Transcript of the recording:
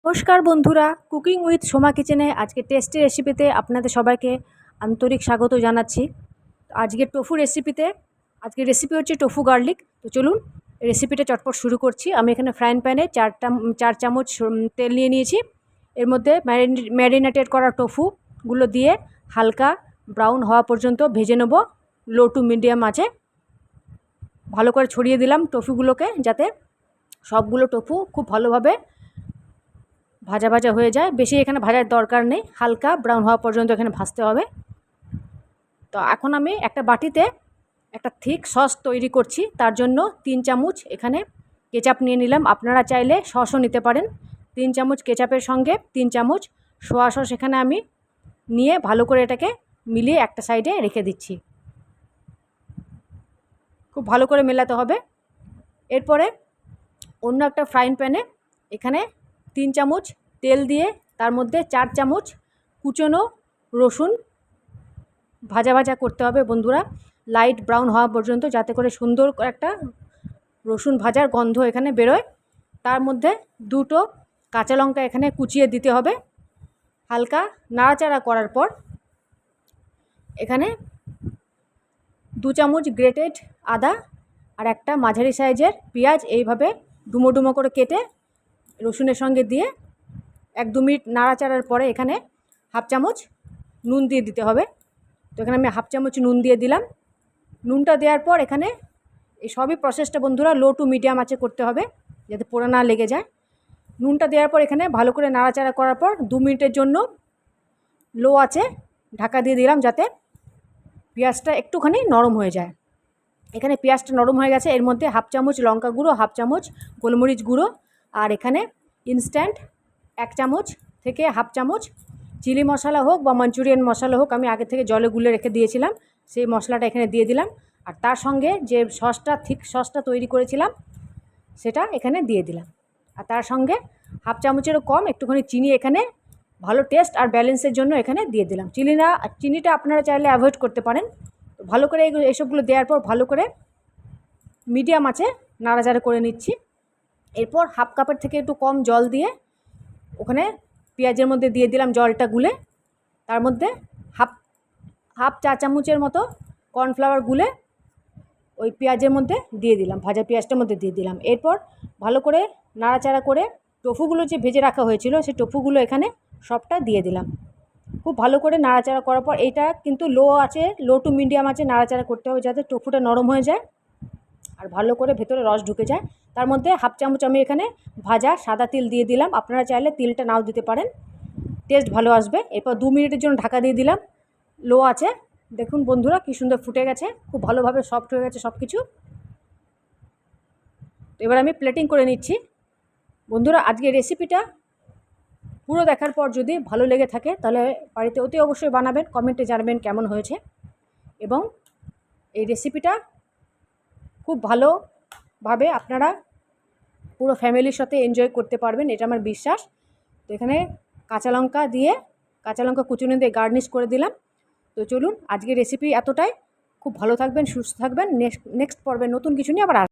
নমস্কার বন্ধুরা, cooking with Soma কিচেনে আজকে টেস্টি রেসিপিতে আপনাদের সবাইকে আন্তরিক স্বাগত জানাচ্ছি। আজকে টোফু রেসিপিতে আজকের রেসিপি হচ্ছে টোফু গার্লিক। তো চলুন রেসিপিটা চটপট শুরু করছি। আমি এখানে ফ্রাইং প্যানে 4 চামচ তেল নিয়ে নিয়েছি। এর মধ্যে ম্যারিনেটেড করা টোফুগুলো দিয়ে হালকা ব্রাউন হওয়া পর্যন্ত ভেজে নেব লো টু মিডিয়াম আঁচে। ভালো করে ছড়িয়ে দিলাম টোফুগুলোকে, যাতে সবগুলো টোফু খুব ভালোভাবে ভাজা ভাজা হয়ে যায়। বেশি এখানে ভাজার দরকার নেই, হালকা ব্রাউন হওয়া পর্যন্ত এখানে ভাজতে হবে। তো এখন আমি একটা বাটিতে একটা থিক সস তৈরি করছি। তার জন্য 3 চামচ এখানে কেচাপ নিয়ে নিলাম। আপনারা চাইলে সসও নিতে পারেন। 3 চামচ কেচাপের সঙ্গে 3 চামচ সোয়া সস এখানে আমি নিয়ে ভালো করে এটাকে মিলিয়ে একটা সাইডে রেখে দিচ্ছি। খুব ভালো করে মেলাতে হবে। এরপরে অন্য একটা ফ্রাইং প্যানে এখানে 3 চামচ তেল দিয়ে তার মধ্যে 4 চামচ কুচনো রসুন ভাজা ভাজা করতে হবে বন্ধুরা, লাইট ব্রাউন হওয়া পর্যন্ত, যাতে করে সুন্দর একটা রসুন ভাজার গন্ধ এখানে বেরোয়। তার মধ্যে 2টো কাঁচা লঙ্কা এখানে কুচিয়ে দিতে হবে। হালকা নাড়াচাড়া করার পর এখানে 2 চামচ গ্রেটেড আদা আর একটা মাঝারি সাইজের পেঁয়াজ এইভাবে ডুমো ডুমো করে কেটে রসুনের সঙ্গে দিয়ে 1-2 মিনিট নাড়াচাড়ার পরে এখানে হাফ চামচ নুন দিয়ে দিতে হবে। তো এখানে আমি হাফ চামচ নুন দিয়ে দিলাম। নুনটা দেওয়ার পর এখানে এই সবই প্রসেসটা বন্ধুরা লো টু মিডিয়াম আঁচে করতে হবে, যাতে পোড়া না লেগে যায়। নুনটা দেওয়ার পর এখানে ভালো করে নাড়াচাড়া করার পর 2 মিনিটের জন্য লো আঁচে ঢাকা দিয়ে দিলাম, যাতে পেঁয়াজটা একটুখানি নরম হয়ে যায়। এখানে পেঁয়াজটা নরম হয়ে গেছে। এর মধ্যে হাফ চামচ লঙ্কা গুঁড়ো, হাফ চামচ গোলমরিচ গুঁড়ো আর এখানে ইনস্ট্যান্ট 1 চামচ থেকে হাফ চামচ চিলি মশলা হোক বা মাঞ্চুরিয়ান মশলা হোক, আমি আগে থেকে জলে গুলে রেখে দিয়েছিলাম, সেই মশলাটা এখানে দিয়ে দিলাম। আর তার সঙ্গে যে থিক সসটা তৈরি করেছিলাম সেটা এখানে দিয়ে দিলাম। আর তার সঙ্গে হাফ চামচেরও কম একটুখানি চিনি এখানে ভালো টেস্ট আর ব্যালেন্সের জন্য এখানে দিয়ে দিলাম। চিনিটা আপনারা চাইলে অ্যাভয়েড করতে পারেন। ভালো করে এইসবগুলো দেওয়ার পর ভালো করে মিডিয়াম আঁচে নাড়াচাড়া করে নিচ্ছি। এরপর হাফ কাপের থেকে একটু কম জল দিয়ে ওখানে পেঁয়াজের মধ্যে দিয়ে দিলাম জলটা গুলে। তার মধ্যে হাফ চা চামচের মতো কর্নফ্লাওয়ার গুলে ওই পেঁয়াজের মধ্যে দিয়ে দিলাম, ভাজা পেঁয়াজটার মধ্যে দিয়ে দিলাম। এরপর ভালো করে নাড়াচাড়া করে টোফুগুলো যে ভেজে রাখা হয়েছিল সেই টোফুগুলো এখানে সবটা দিয়ে দিলাম। খুব ভালো করে নাড়াচাড়া করার পর এইটা কিন্তু লো টু মিডিয়াম আছে নাড়াচাড়া করতে হবে, যাতে টোফুটা নরম হয়ে যায় আর ভালো করে ভেতরে রস ঢুকে যায়। তার মধ্যে হাফ চামচ আমি এখানে ভাজা সাদা তিল দিয়ে দিলাম। আপনারা চাইলে তিলটা নাও দিতে পারেন, টেস্ট ভালো আসবে। এরপর 2 মিনিটের জন্য ঢাকা দিয়ে দিলাম লো আছে। দেখুন বন্ধুরা কি সুন্দর ফুটে গেছে, খুব ভালোভাবে সফট হয়ে গেছে সব কিছু। এবার আমি প্লেটিং করে নিচ্ছি। বন্ধুরা আজকের রেসিপিটা পুরো দেখার পর যদি ভালো লেগে থাকে তাহলে বাড়িতে অতি অবশ্যই বানাবেন, কমেন্টে জানাবেন কেমন হয়েছে। এবং এই রেসিপিটা খুব ভালোভাবে আপনারা পুরো ফ্যামিলির সাথে এনজয় করতে পারবেন, এটা আমার বিশ্বাস। তো এখানে কাঁচা লঙ্কা কুচুনি দিয়ে গার্নিশ করে দিলাম। তো চলুন আজকের রেসিপি এতটাই। খুব ভালো থাকবেন, সুস্থ থাকবেন। নেক্সট পর্বে নতুন কিছু নিয়ে আবার